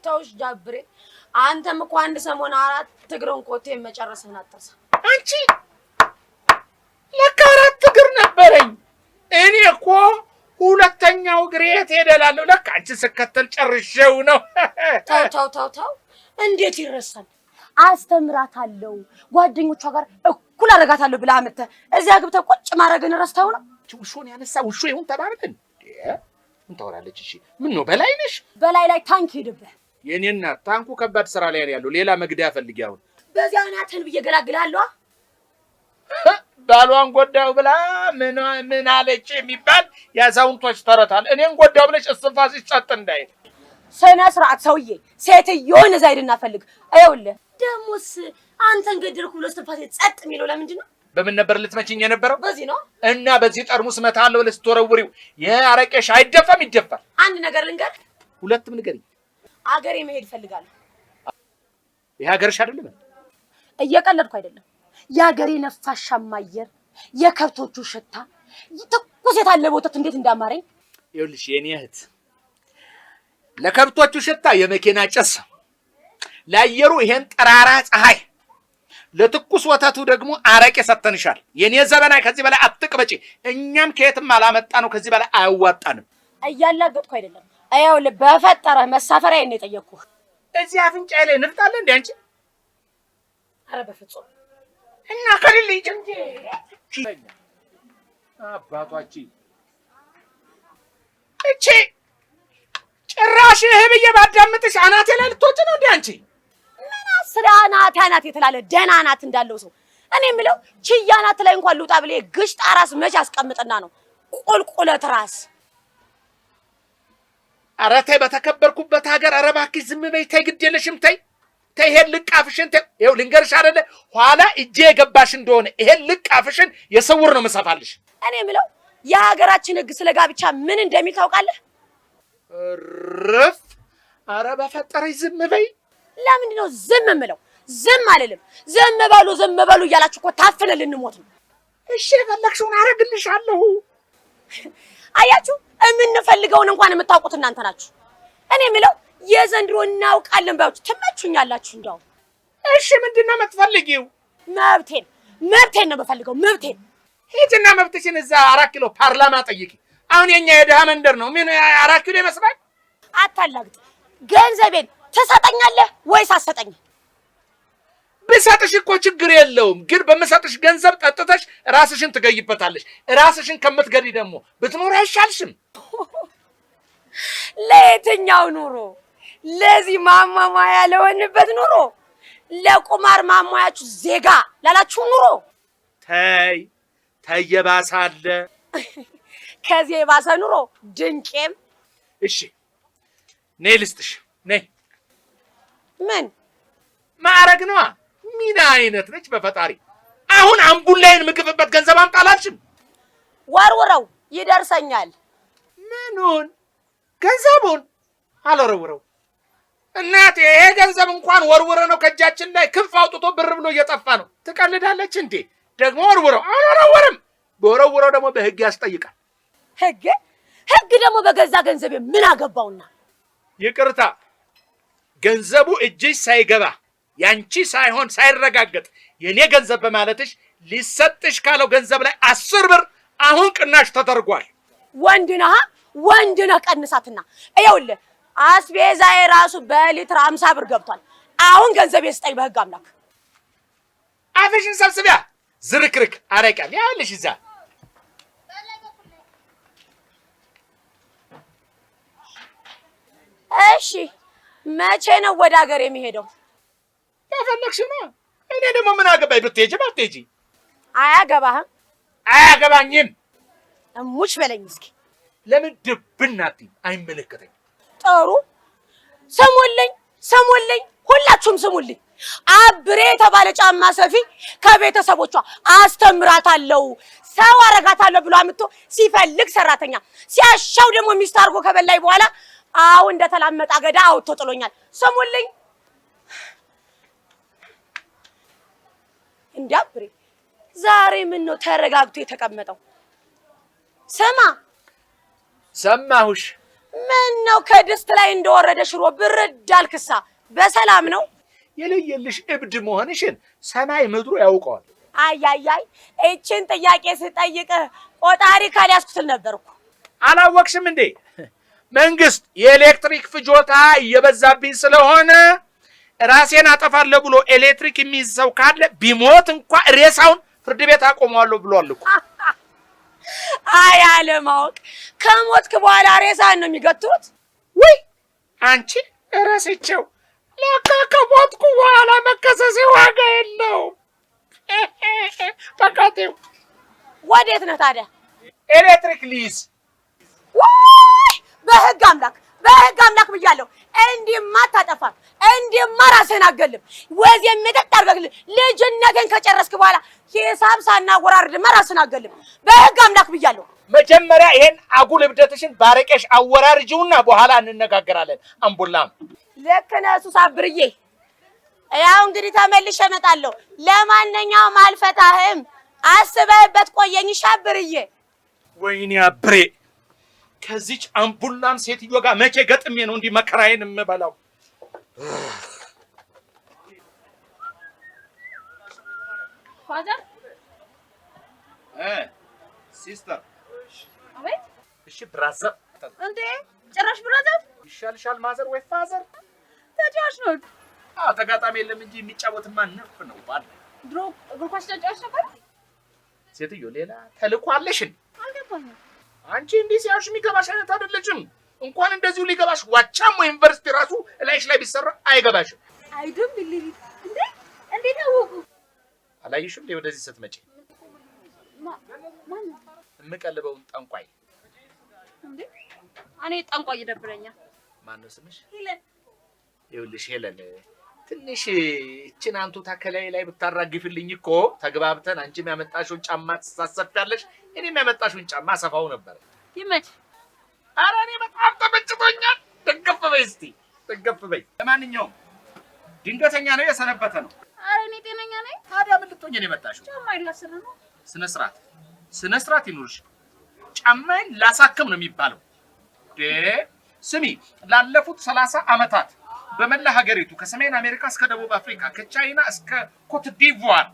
ተውሽ ጃብሬ አንተም እኮ አንድ ሰሞን 4 እግርን ኮቴ መጨረስህን አትርሳ አንቺ ለካ 4 እግር ነበረኝ እኔ እኮ ሁለተኛው እግሬ ተደላለሁ ለካ አንቺ ስከተል ጨርሼው ነው ተው እንዴት ይረሳል አስተምራታለሁ ጓደኞቿ ጋር እኩል አረጋታለሁ ብላ አመጣ እዚያ ግብተህ ቁጭ ማረግን ረስተው ነው ውሾን ያነሳ ውሾ ይሁን ተባብለን ምን ታወራለች እሺ ምን ነው በላይ ነሽ በላይ ላይ ታንክ ሄድብህ የኔና ታንኩ ከባድ ስራ ላይ ያለው ሌላ መግደያ ፈልጊ አሁን በዚያ ናተን ብየገላግላለሁ ባሏን ጎዳው ብላ ምን አለች የሚባል ያዛውንቶች ተረታል እኔን ጎዳው ብለሽ እስፋስሽ ጸጥ እንዳይ ሰና ስርዓት ሰውዬ ሴትዮን እዛ ሄድና ፈልግ አይውልህ ደሞስ አንተን ገድልኩ ብሎ እስፋስ ጸጥ የሚለው ለምንድን ነው በምን ነበር ልትመጪኝ የነበረው በዚህ ነው እና በዚህ ጠርሙስ መታለው ለስተወረውሪው የአረቄሽ አይደፋም ይደፋል አንድ ነገር ልንገር ሁለቱም ንገሪኝ አገሬ መሄድ ፈልጋለሁ የሀገርሽ አይደለም እየቀለድኩ አይደለም ያገሬ ነፋሻማ አየር የከብቶቹ ሽታ ትኩስ የታለ ወተት እንዴት እንዳማረኝ ይኸውልሽ የኔ እህት ለከብቶቹ ሽታ የመኪና ጭስ ለአየሩ ይሄን ጠራራ ፀሐይ ለትኩስ ወተቱ ደግሞ አረቄ ሰተንሻል የኔ ዘበናይ ከዚህ በላይ አትቅበጪ እኛም ከየትም አላመጣ ነው ከዚህ በላይ አያዋጣንም እያላገጥኩ አይደለም አይውልህ በፈጠረ መሳፈሪያ ነው የጠየቅኩህ እዚህ አፍንጫዬ ላይ ንፍጣለ እንዴ አንቺ አረ በፍጹም እና ከሌለ ይጭንጂ አባቷቺ እቺ ጭራሽ ህብዬ ባዳምጥሽ አናቴ ላይ ልትወጪ ነው እንዴ አንቺ ምን አስራናት የተላለ ደህና ናት እንዳለው ሰው እኔ የምለው ችያናት ላይ እንኳን ልውጣ ብለ ግሽጣ ራስ መች አስቀምጥና ነው ቁልቁለት ራስ ኧረ ተይ በተከበርኩበት ሀገር ኧረ እባክሽ ዝም በይ ተይ ግድ የለሽም ተይ ይሄን ልቃፍሽን ይኸው ልንገርሽ አይደለ ኋላ እጄ የገባሽ እንደሆነ ይሄን ልቃፍሽን የሰውር ነው መሳፋልሽ እኔ የምለው የሀገራችን ህግ ስለ ጋብቻ ምን እንደሚል ታውቃለህ ረፍ ኧረ በፈጠረሽ ዝም በይ ለምንድን ነው ዝም የምለው ዝም አልልም ዝም በሉ እያላችሁ እኮ ታፍነ ልንሞት ነው እሺ የፈለግሽውን አረግልሻለሁ አያችሁ የምንፈልገውን እንኳን የምታውቁት እናንተ ናችሁ እኔ የምለው የዘንድሮ እናውቃለን ባዮች ትመቹኛላችሁ እንደው እሺ ምንድነው የምትፈልጊው መብቴን ነው የምፈልገው መብቴን ሂጂና መብትሽን እዛ 4 ኪሎ ፓርላማ ጠይቂ አሁን የኛ የደሃ መንደር ነው ምን 4 ኪሎ ይመስላል አታላግጥ ገንዘቤን ትሰጠኛለህ ወይስ አትሰጠኝ ብሰጥሽ እኮ ችግር የለውም ግን በመሰጥሽ ገንዘብ ጠጥተሽ ራስሽን ትገይበታለሽ ራስሽን ከምትገዲ ደግሞ ብትኖር አይሻልሽም ለየትኛው ኑሮ ለዚህ ማማማያ ለሆንበት ኑሮ ለቁማር ማማያችሁ ዜጋ ላላችሁ ኑሮ ተይ የባሰ ከዚህ የባሰ ኑሮ ድንቄም እሺ ነይ ልስጥሽ ነይ ምን ማረግ ነው ምን አይነት ነች በፈጣሪ አሁን አምቡላይን ምግብበት ገንዘብ አምጣላችም ወርውረው ይደርሰኛል ምኑን ገንዘቡን አልወረውረው እናቴ ይሄ ገንዘብ እንኳን ወርውረ ነው ከእጃችን ላይ ክንፍ አውጥቶ ብር ብሎ እየጠፋ ነው ትቀልዳለች እንዴ ደግሞ ወርውረው አልወረውረም በወረውረው ደግሞ በህግ ያስጠይቃል ህግ ደግሞ በገዛ ገንዘብ ምን አገባውና ይቅርታ ገንዘቡ እጅሽ ሳይገባ ያንቺ ሳይሆን ሳይረጋገጥ የኔ ገንዘብ በማለትሽ ሊሰጥሽ ካለው ገንዘብ ላይ 10 ብር አሁን ቅናሽ ተደርጓል ወንድና ቀንሳትና አይውልህ አስቤዛዬ ራሱ በሊትር 50 ብር ገብቷል አሁን ገንዘብ ይስጠኝ በህግ አምላክ አፍሽን ሰብስቢያ ዝርክርክ አረቃም ያልሽ እዛ እሺ መቼ ነው ወደ ሀገር የሚሄደው ያፈለክሽ ነው እኔ ደግሞ ምን አገባኝ ብትሄጂ ባትሄጂ አያገባኝም እሙች በለኝ እስኪ ለምን ድብናት አይመለከተኝ ጥሩ ስሙልኝ ሁላችሁም ስሙልኝ አብሬ የተባለ ጫማ ሰፊ ከቤተሰቦቿ አስተምራታለሁ ሰው አረጋታለሁ ብሎ አምጥቶ ሲፈልግ ሰራተኛ ሲያሻው ደግሞ ሚስት አድርጎ ከበላይ በኋላ አሁን እንደተላመጣ ገዳ አውጥቶ ጥሎኛል ስሙልኝ እንዲያብሬ ዛሬ ምን ነው ተረጋግቶ የተቀመጠው ስማ ሰማሁሽ ምን ነው ከድስት ላይ እንደወረደ ሽሮ ብርድ አልክሳ? በሰላም ነው? የለየልሽ እብድ መሆንሽን ሰማይ ምድሩ ያውቀዋል። አያያይ እቺን ጥያቄ ስጠይቅህ ቆጣሪ ካልያዝኩት ነበርኩ። አላወቅሽም እንዴ? መንግስት የኤሌክትሪክ ፍጆታ እየበዛብኝ ስለሆነ ራሴን አጠፋለሁ ብሎ ኤሌክትሪክ የሚይዝ ሰው ካለ ቢሞት እንኳን ሬሳውን ፍርድ ቤት አቆመዋለሁ ብሏል እኮ። አይ አለማወቅ፣ ከሞትክ በኋላ ሬሳን ነው የሚገትሩት? ወይ አንቺ እረስቸው። ለካ ከሞትኩ በኋላ መከሰሴ ዋጋ የለውም። በቃቴው ወዴት ነህ ታዲያ? ኤሌክትሪክ ሊይዝ። ወይ በህግ አምላክ ብያለሁ። እንዲህማ አታጠፋም፣ እንዲህማ ራስህን አትገልም። ወዝ የምጠጥ አድርገህ ልጅነትን ከጨረስክ በኋላ ሂሳብ ሳናወራርድማ ራስህን አትገልም። በህግ አምላክ ብያለሁ። መጀመሪያ ይሄን አጉል እብደትሽን ባረቄሽ አወራርጂውና በኋላ እንነጋገራለን። አምቡላም ልክ ነህ ሱስ አብርዬ። ያው እንግዲህ ተመልሼ እመጣለሁ። ለማንኛውም አልፈታህም፣ አስበህበት ቆየኝ ሻብርዬ። ወይኔ አብሬ፣ ከዚች አምቡላም ሴትዮ ጋር መቼ ገጥሜ ነው እንዲህ መከራዬን የምበላው? ፋዘር ሲስተር። አቤት። እሺ ብራዘር። እንዴ ጭራሽ ብራዘር ይሻልሻል ማዘር ወይ ፋዘር? ተጫዋች ነው። ተጋጣሚ የለም እንጂ የሚጫወትማ ነፍ ነው ባል። ድሮ እግር ኳስ ተጫዋች ነበር። ሴትዮ ሌላ ተልእኮ አለሽን? አልገባኝም። አንቺ እንዲህ ሲያዩሽ የሚገባሽ አይነት አይደለችም። እንኳን እንደዚሁ ሊገባሽ ዋቻሞ ዩኒቨርሲቲ ራሱ እላይሽ ላይ ቢሰራ አይገባሽም። አይዶም ቢሊቭ እንዴ! እንዴት አወቁ? አላየሽም እንዴ ወደዚህ ስትመጪ ማን የምቀልበውን ጠንቋይ? እንዴ እኔ ጠንቋይ ይደብረኛል። ማን ነው ስምሽ? ሄለን። ይኸውልሽ ሄለን፣ ትንሽ እችን አንቱታ ከላይ ላይ ብታራግፊልኝ እኮ ተግባብተን አንቺም ያመጣሽውን ጫማ ትሳሰፊያለሽ፣ እኔም ያመጣሽውን ጫማ አሰፋው ነበር። ይመች። ኧረ እኔ በጣም ተመችቶኛል። ደገፍ በይ እስቲ ደገፍ በይ። ለማንኛውም ድንገተኛ ነው የሰነበተ ነው። ኧረ እኔ ጤነኛ ነኝ። ታዲያ ምን ልትሆኚ ነው የመጣሽው? ጫማ ይላስር ነው። ስነ ስርዓት ይኑርሽ። ጫማዬን ላሳክም ነው የሚባለው። ስሚ፣ ላለፉት 30 ዓመታት በመላ ሀገሪቱ ከሰሜን አሜሪካ እስከ ደቡብ አፍሪካ ከቻይና እስከ ኮት ዲቯር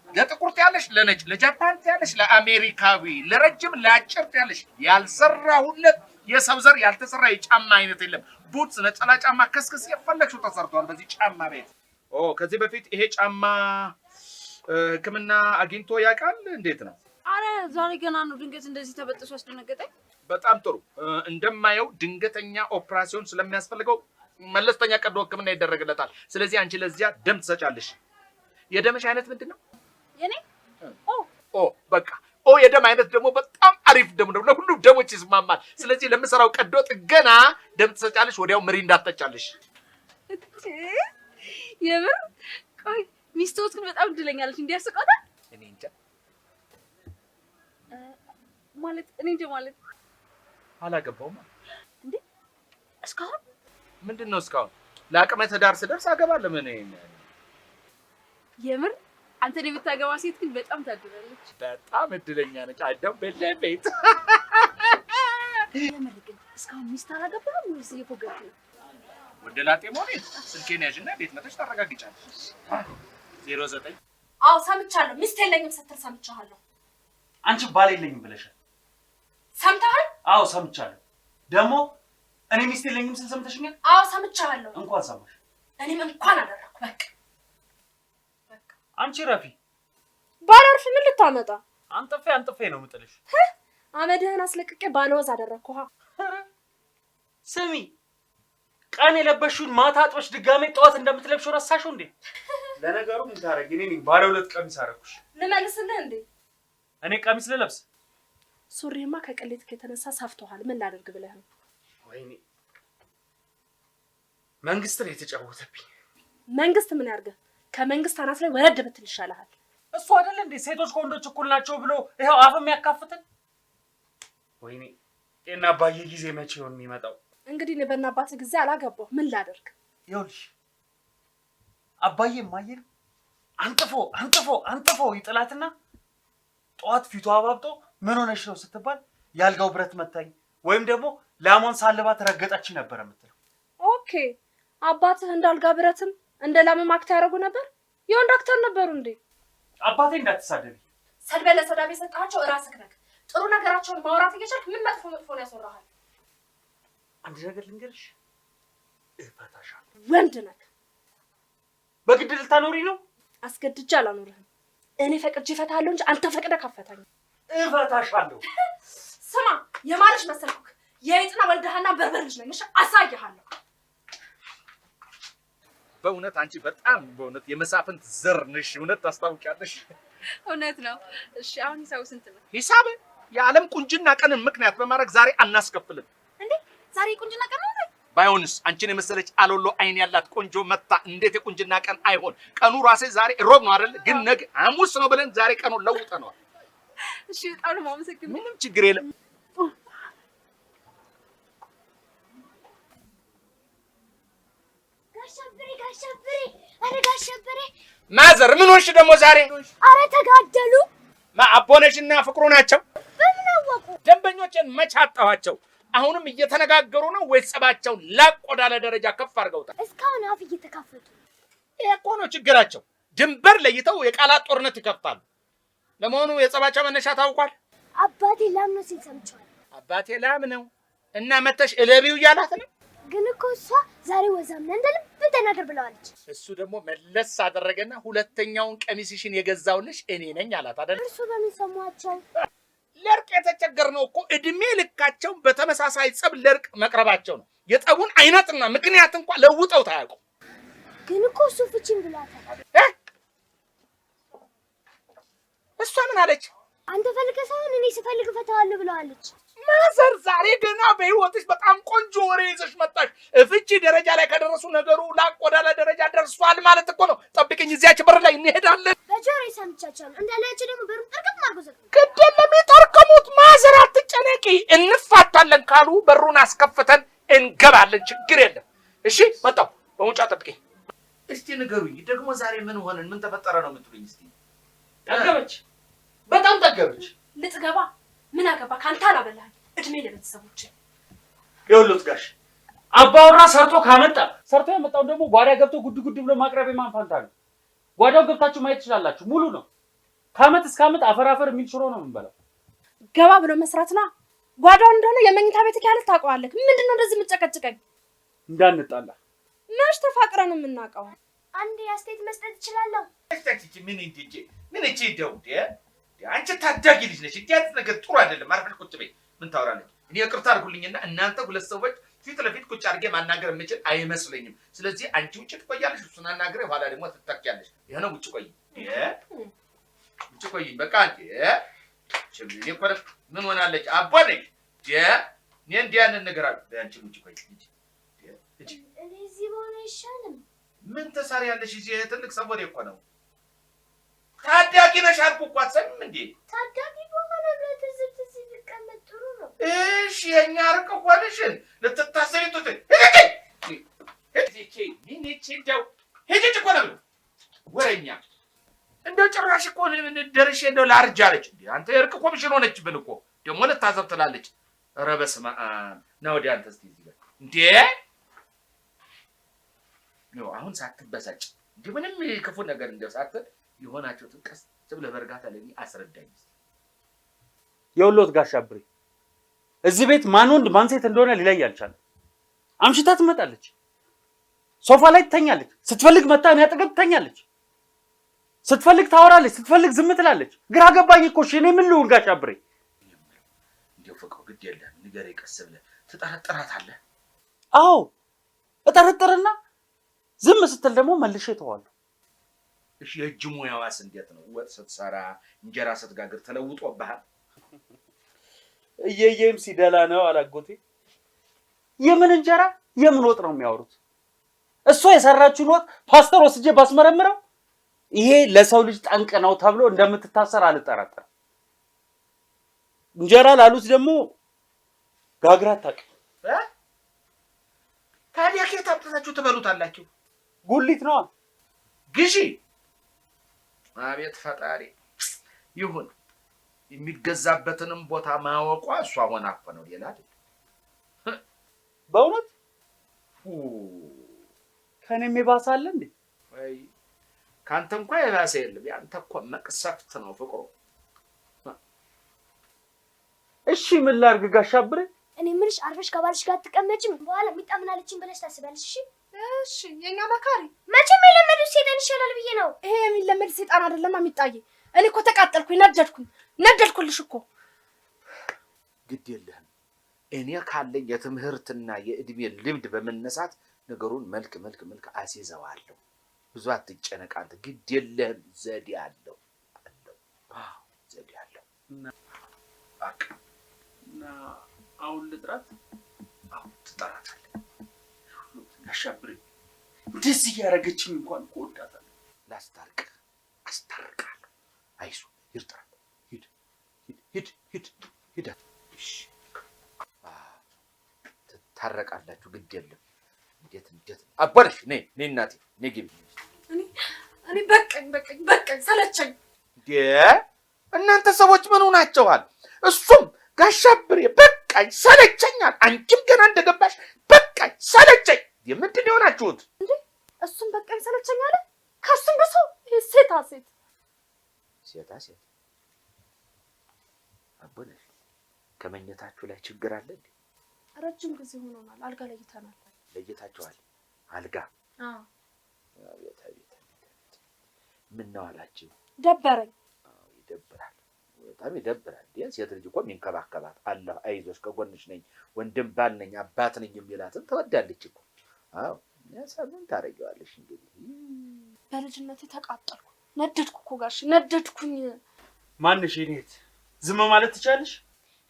ለጥቁር ያለሽ፣ ለነጭ፣ ለጃፓን ያለሽ፣ ለአሜሪካዊ፣ ለረጅም ለአጭር ያለሽ ያልሰራሁለት የሰው ዘር ያልተሰራ የጫማ አይነት የለም። ቡትስ፣ ነጠላ ጫማ፣ ከስከስ የፈለግሽው ተሰርቷል በዚህ ጫማ ቤት። ከዚህ በፊት ይሄ ጫማ ሕክምና አግኝቶ ያውቃል? እንዴት ነው? አረ ዛሬ ገና ነው ድንገት እንደዚህ ተበጥሶ አስደነገጠኝ። በጣም ጥሩ። እንደማየው ድንገተኛ ኦፕራሲዮን ስለሚያስፈልገው መለስተኛ ቀዶ ሕክምና ይደረግለታል። ስለዚህ አንቺ ለዚያ ደም ትሰጫለሽ። የደምሽ አይነት ምንድን ነው? የኔ በቃ የደም አይነት ደግሞ በጣም አሪፍ ደም ነው፣ ለሁሉም ደሞች ይስማማል። ስለዚህ ለምሰራው ቀዶ ጥገና ደም ትሰጫለሽ፣ ወዲያው ምሪ እንዳትጠጫለሽ። የምር? ቆይ ሚስቶት ግን በጣም እድለኛለች። እንዲያስቆጣል እኔ እንጃ ማለት አላገባውም እንዴ እስካሁን። ምንድን ነው እስካሁን? ለአቅመ ትዳር ስደርስ አገባለሁ። ምን የምር? አንተን የምታገባ ሴት ግን በጣም ታድላለች። በጣም እድለኛ ነች። አይደም በለቤት። የምር ግን እስካሁን ሚስት አላገባም ወይስ እየፎገርክ ነው? ወደ ላጤ ሞኔ ስልኬን ያዥና ቤት መተሽ ታረጋግጫለሽ። 09 አዎ ሰምቻለሁ። ሚስት የለኝም ስትል ሰምቻለሁ። አንቺ ባል የለኝም ብለሻል። ሰምተሃል? አዎ ሰምቻለሁ። ደግሞ እኔ ሚስት የለኝም ስል ሰምተሽኛል? አዎ ሰምቻለሁ። እንኳን ሰማሽ። እኔም እንኳን አደረኩ። በቃ አንቺ ረፊ ባላርፍ ምን ልታመጣ? አንጥፌ ነው የምጥልሽ። አመድህን አስለቅቄ ባለወዝ አደረኩህ። ስሚ፣ ቀን የለበሽውን ማታ አጥበሽ ድጋሜ ጠዋት እንደምትለብሽው ረሳሽው እንዴ? ለነገሩ ምን ታረጊ? እኔ ነኝ ባለ 2 ቀሚስ አደረኩሽ። ልመልስልህ እንዴ? እኔ ቀሚስ ልለብስ? ሱሪማ ከቅሌት የተነሳ ሰፍቶሃል። ምን ላደርግ ብለህ ነው? ወይኔ መንግስት ነው የተጫወተብኝ። መንግስት ምን ያርገ? ከመንግስት አናት ላይ ወረድ ብትል ይሻልሃል። እሱ አይደል እንዴ ሴቶች ከወንዶች እኩል ናቸው ብሎ ይሄው አፍም ያካፍተን? ወይኔ የእነ አባዬ ጊዜ መቼ ይሆን የሚመጣው? እንግዲህ እኔ በእናትህ ጊዜ አላገባው። ምን ላደርግ? ይኸውልሽ አባዬ ማየር አንጥፎ ይጥላትና ጠዋት ፊቱ አባብጦ ምን ሆነሽ ነው ስትባል ያልጋው ብረት መታኝ ወይም ደግሞ ላሟን ሳልባት ረገጣች ነበር የምትለው። ኦኬ አባትህ እንዳልጋ ብረትም እንደ ላም አክት ያደርጉ ነበር? የወንድ አክተር ነበሩ እንዴ? አባቴ እንዳትሳደቢ። ሰድበህ ለሰዳቢ የሰጣቸው እራስህ ነህ። ጥሩ ነገራቸውን ማውራት እየቻልክ ምን መጥፎ ነው ያስወራሃል? አንድ ነገር ልንገርሽ፣ እፈታሻለሁ። ወንድ ነህ። በግድ ልታኖሪ ነው? አስገድጄ አላኖርህም። እኔ ፈቅጄ እፈታለሁ እንጂ አንተ ፈቅደህ አትፈታኝም። እፈታሻለሁ። ስማ የማለሽ መሰልኩክ የይጥና ወልደሃና በርበር ልጅ ነኝ። እሺ አሳይሃለሁ። በእውነት አንቺ በጣም በእውነት የመሳፍንት ዘር ነሽ። እውነት ታስታውቂያለሽ። እውነት ነው። እሺ አሁን ሂሳቡ ስንት ነው? ሂሳብ የዓለም ቁንጅና ቀንን ምክንያት በማድረግ ዛሬ አናስከፍልም። እንዴ ዛሬ ቁንጅና ቀን ነው? ባይሆንስ አንቺን የመሰለች አሎሎ አይን ያላት ቆንጆ መታ እንዴት የቁንጅና ቀን አይሆን? ቀኑ ራሴ ዛሬ ሮብ ነው አይደል? ግን ነገ ሐሙስ ነው ብለን ዛሬ ቀኑን ለውጠነዋል። እሺ በጣም ነው የማመሰግነው። ምንም ችግር የለም። ጋሻብሬ ማዘር ምን ሆንሽ ደግሞ ዛሬ? አረ ተጋደሉ። አቦነሽና ፍቅሩ ናቸው። በምን አወቁ? ደንበኞችን መች አጣኋቸው? አሁንም እየተነጋገሩ ነው ወይስ ጸባቸውን ላቅ ወዳለ ደረጃ ከፍ አድርገውታል? እስካሁን አፍ እየተካፈቱ። ይሄ እኮ ነው ችግራቸው። ድንበር ለይተው የቃላት ጦርነት ይከፍታሉ። ለመሆኑ የጸባቸው መነሻ ታውቋል? አባቴ ላም ነው ሲል ሰምቻለሁ። አባቴ ላም ነው እና መተሽ እለቢው እያላት ነው። ግን እኮ እሷ ዛሬ ወዛም ነህ እንደ ልብ ተናገር ብለዋለች። እሱ ደግሞ መለስ አደረገና ሁለተኛውን ቀሚስሽን የገዛውልሽ እኔ ነኝ አላት አይደል? እርሱ በምን ሰሟቸው? ለርቅ የተቸገርነው እኮ እድሜ ልካቸው በተመሳሳይ ጸብ ለርቅ መቅረባቸው ነው። የጸቡን አይነትና ምክንያት እንኳን ለውጠው ታያውቁ። ግን እኮ እሱ ፍቺን ብሏታል። እሷ ምን አለች? አንተ ፈልገህ ሳይሆን እኔ ስፈልግ እፈታዋለሁ ብለዋለች። ማዘር ዛሬ ገና በህይወትሽ በጣም ቆንጆ ወሬ ይዘሽ መጣሽ። ፍቺ ደረጃ ላይ ከደረሱ ነገሩ ላቅ ወዳለ ደረጃ ደርሷል ማለት እኮ ነው። ጠብቀኝ፣ እዚያች በር ላይ እንሄዳለን። በጆሮዬ ሰምቻቸዋለሁ። እንዳላችሁ ደግሞ በሩን ጠርቅም አድርጎ ዘግቶ ግድ የለም ይጠርቅሙት። ማዘር አትጨነቂ። እንፋታለን ካሉ በሩን አስከፍተን እንገባለን። ችግር የለም። እሺ መጣሁ። በውጫ ጠብቀኝ። እስቲ ንገሩኝ ደግሞ ዛሬ ምን ሆነን ምን ተፈጠረ ነው የምትሉኝ? እስቲ ጠገበች፣ በጣም ጠገበች። ልትገባ ምን አገባ? ካንተ አላበላህ። እድሜ ለቤተሰቦች። ይኸውልህ ጋሽ አባወራ ሰርቶ ካመጣ ሰርቶ ያመጣው ደግሞ ጓዳ ገብቶ ጉድ ጉድ ብሎ ማቅረብ የማን ፋንታ ነው? ጓዳው ገብታችሁ ማየት ትችላላችሁ። ሙሉ ነው። ከዓመት እስከ ዓመት አፈር የሚል ሽሮ ነው የምንበላው። ገባ ብሎ መስራት ነው። ጓዳው እንደሆነ የመኝታ ቤት ካለ ታውቀዋለህ። ምንድነው እንደዚህ የምትጨቀጭቀኝ? እንዳንጣላ መች ተፋቅረን የምናውቀው? አንዴ አስተያየት መስጠት እችላለሁ? እስቲ ምን እቺ ደው አንቺ ታዳጊ ልጅ ነሽ። እንዴት ነገር ጥሩ አይደለም። አርፈሽ ቁጭ በይ። ምን ታወራለች? እኔ ይቅርታ አድርጉልኝና እናንተ ሁለት ሰዎች ፊት ለፊት ቁጭ አድርጌ ማናገር የምችል አይመስለኝም። ስለዚህ አንቺ ውጭ ትቆያለሽ፣ እሱን አናግሬ ኋላ ደግሞ ትተኪያለሽ። ይሄ ነው ውጭ ቆይ፣ ውጭ ቆይ። በቃ አንቺ ችግር እኮ ምን ሆናለች? አቦነሽ እኔ እንዲህ ያንን ነገር አለ። አንቺ ውጭ ቆይ። እኔ እዚህ በሆነ አይሻልም? ምን ትሰሪያለሽ እዚህ? ትልቅ ሰው ወሬ እኮ ነው። ታዳጊ ነሽ አልኩ እኮ አትሰሚም እንዴ? ታዳጊ በሆነ በትዝብት እዚህ ብቀመጥ ጥሩ ነው። እሺ የኛ ርቅ ሆነሽን ልትታሰሪ ቱት ሄጄ እኮ ነው ወሬኛ። እንደው ጭራሽ እኮ ደርሼ እንደው ላርጅ አለች እንዴ? አንተ የእርቅ ኮሚሽን ሆነችብን እኮ ደግሞ ልታዘብ ትላለች። ኧረ በስመ አብ ና ወዲያ አንተ እስኪ እዚህ ጋር እንዴ ነው አሁን ሳትበሳጭ እንዴ ምንም ክፉ ነገር እንደው ሳትል የሆናችሁትን ቀስ ብለህ በእርጋታ ለኔ አስረዳኝ። የውሎት ጋሽ አብሬ እዚህ ቤት ማን ወንድ ማን ሴት እንደሆነ ሊለይ አልቻለም። አምሽታ ትመጣለች፣ ሶፋ ላይ ትተኛለች፣ ስትፈልግ መጣ እኔ አጠገብ ትተኛለች፣ ስትፈልግ ታወራለች፣ ስትፈልግ ዝም ትላለች። ግራ ገባኝ እኮ እሺ እኔ ምን ልሁን ጋሽ አብሬ? እንደው ፍቅሩ ግድ የለም ንገረኝ ቀስ ብለህ። ትጠረጥራታለህ? አዎ እጠረጥርና ዝም ስትል ደግሞ መልሼ ተዋለሁ። እሺ የእጅ ሙያዋስ እንዴት ነው? ወጥ ስትሰራ እንጀራ ስትጋግር ተለውጦብሃል? እየየም ሲደላ ነው አላጎቴ። የምን እንጀራ የምን ወጥ ነው የሚያወሩት? እሷ የሰራችውን ወጥ ፓስተር ወስጄ ባስመረምረው ይሄ ለሰው ልጅ ጠንቅ ነው ተብሎ እንደምትታሰር አልጠራጠርም። እንጀራ ላሉት ደግሞ ጋግራ አታውቅም። ታዲያ ከየት አምጥታችሁ ትበሉታላችሁ? ጉሊት ነዋ ግዢ። አቤት ፈጣሪ ይሁን። የሚገዛበትንም ቦታ ማወቋ እሷ ሆና እኮ ነው ሌላ አይደል? በእውነት ከኔም የባሰ አለ እንዴ? ወይ ካንተ እንኳን የባሰ የለም። ያንተ እኮ መቅሰፍት ነው ፍቅሩ። እሺ ምን ላድርግ ጋሽ አብሬ? እኔ ምንሽ አርፈሽ ከባልሽ ጋር አትቀመጭም? በኋላ የሚጣምናለችን ብለሽ ታስባለሽ? እሺ የኛ መካሪ መቼም የለመደው ሴጣን ይሻላል ብዬ ነው። ይሄ የሚለመድ ሴጣን አይደለም የሚጣዬ። እኔ እኮ ተቃጠልኩኝ፣ ነደድኩልሽ እኮ። ግድ የለህም። እኔ ካለኝ የትምህርትና የእድሜ ልምድ በመነሳት ነገሩን መልክ አስይዘዋለሁ። ብዙ አትጨነቅ አንተ። ግድ የለህም። ዘዴ አለው። ዘዴ አለው። በቃ እና አሁን ልጥራት? አሁን ትጠራታለህ። ጋሽ አብሬ እንደዚህ ያደረገችኝ እንኳን እወዳታለሁ። አስታርቃለሁ። አይዞህ ይርጥራል። ሂድ። እሺ ትታረቃላችሁ። ግድ የለም። እንዴት አባልሽ ነይ እናቴ ነይ ግቢ። እኔ በቃኝ ሰለቸኝ። እናንተ ሰዎች ምን ሆናችኋል? እሱም ጋሽ አብሬ በቃኝ ሰለቸኛል። አንቺም ገና እንደገባሽ በቃኝ ሰለቸኝ። ምንድን ነው የሆናችሁት እንዴ? እሱም በቃኝ ሰለቸኝ አለ። ከሱም ብሶ ሴታ ሴት አቦነሽ ከመኝታችሁ ላይ ችግር አለ እንዴ? ረጅም ጊዜ ሆኖናል። አልጋ ለይተናል። ለይታችኋል? አልጋ? አዎ። አቤት ምን ነው አላችሁ? ደበረኝ። አዎ ይደብራል፣ በጣም ይደብራል። ሴት ልጅ እኮ የሚንከባከባት አለ። አይዞሽ ከጎንሽ ነኝ፣ ወንድም ባል ነኝ፣ አባት ነኝ የሚላትን ትወዳለች እኮ። አዎ ምን ታደርጊዋለሽ እንግዲህ። በልጅነቴ ተቃጠልኩ፣ ነደድኩ እኮ ጋሽ ነደድኩኝ። ማንሽ እህት ዝም ማለት ትቻለሽ?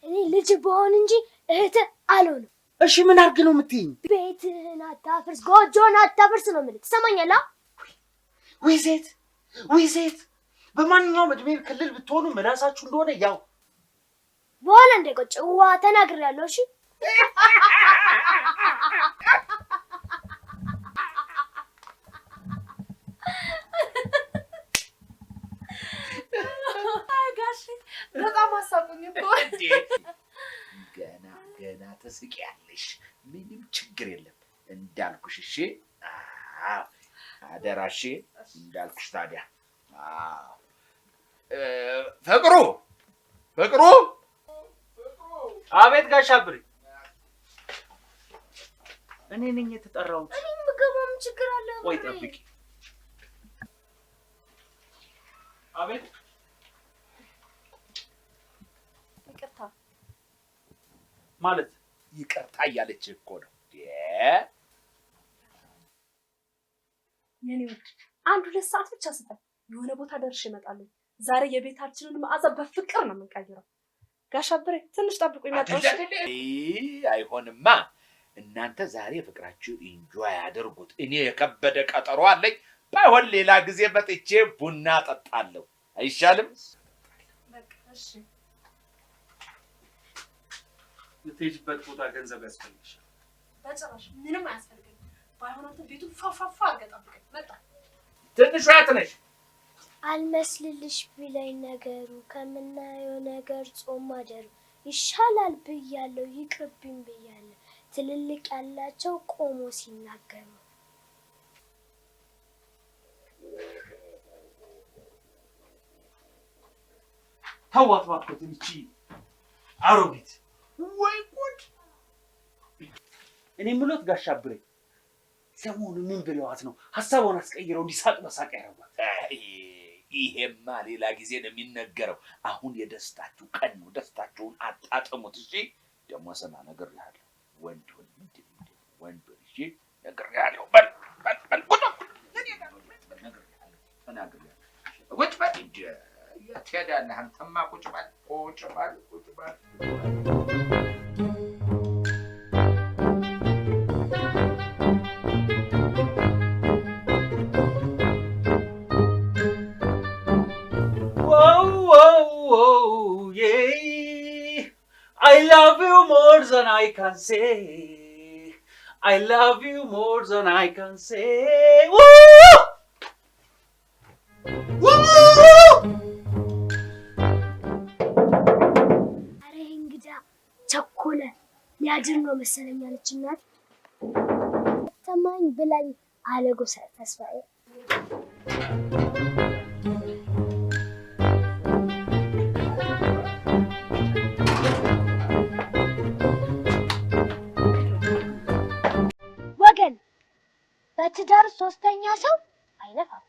እኔ ልጅ በሆን እንጂ እህት አልሆንም። እሺ ምን አድርግ ነው የምትይኝ? ቤትህን አታፍርስ፣ ጎጆን አታፍርስ ነው የምልህ። ትሰማኛለህ? ወይ ሴት በማንኛውም እድሜ ክልል ብትሆኑ ምላሳችሁ እንደሆነ ያው በኋላ እንደቆጭ ዋ ተናግሬያለሁ። እሺ ጋሽ በጣም አሳቁኝ እኮ። ገና ትስቂያለሽ። ምንም ችግር የለም እንዳልኩሽ። እሺ አደራሽ እንዳልኩሽ። ታዲያ ፍቅሩ አቤት ጋሽ አብሬ። እኔ ነኝ የተጠራሁት። እኔ የምገባውም ችግር አለ። ቆይ ጠብቂ። አቤት። ይቅርታ ማለት ይቅርታ እያለች እኮ ነው። የኔ ውድ 1-2 ሰዓት ብቻ ስጠኝ። የሆነ ቦታ ደርሼ እመጣለሁ። ዛሬ የቤታችንን መዓዛ በፍቅር ነው የምንቀይረው። ጋሽ አብሬ ትንሽ ጠብቁ ይመጣው። አይሆንማ። እናንተ ዛሬ ፍቅራችሁን ኢንጆይ አድርጉት። እኔ የከበደ ቀጠሮ አለኝ። ባይሆን ሌላ ጊዜ መጥቼ ቡና ጠጣለሁ። አይሻልም? በቃ እሺ። የምትሄጂበት ቦታ ገንዘብ ያስፈልግሻል። በጭራሽ ምንም አያስፈልግም። ባይሆን አንተ ቤቱን ፋፋፋ አድርገህ ጠብቀኝ። መጣ። ትንሿ የት ነሽ? አልመስልልሽ ቢለኝ ነገሩ ከምናየው ነገር ጾም ማደሩ ይሻላል ብያለሁ፣ ይቅርብኝ ብያለሁ። ትልልቅ ያላቸው ቆሞ ሲናገሩ ተዋት እባክህ ይቺ አሮጊት። ወይ ጉድ! እኔ የምሎት ጋሽ አብሬ ሰሞኑ ምን ብለዋት ነው ሐሳቧን አስቀይረው እንዲሳቅ በሳቅ ያደርጓት? ይሄማ ሌላ ጊዜ ነው የሚነገረው። አሁን የደስታችሁ ቀን ነው። ደስታችሁን አጣጥሙት። እሺ ደግሞ ሰማ ነገር ያለው ወንዱን ምንድን ወንዱ እሺ ነገር ያለው በል ቁጭ በል እንጂ ትሄዳለህ። አንተማ ቁጭ በል I love you more than I can say. I love you more than I can say. Woo! Woo! አረ እንግዳ ቸኮለ ሊያድር ነው መሰለኝ አለች እናት። አስተማኝ ብላኝ አለጎሳ ተስፋዬ ወገን በትዳር ሶስተኛ ሰው አይለፋም።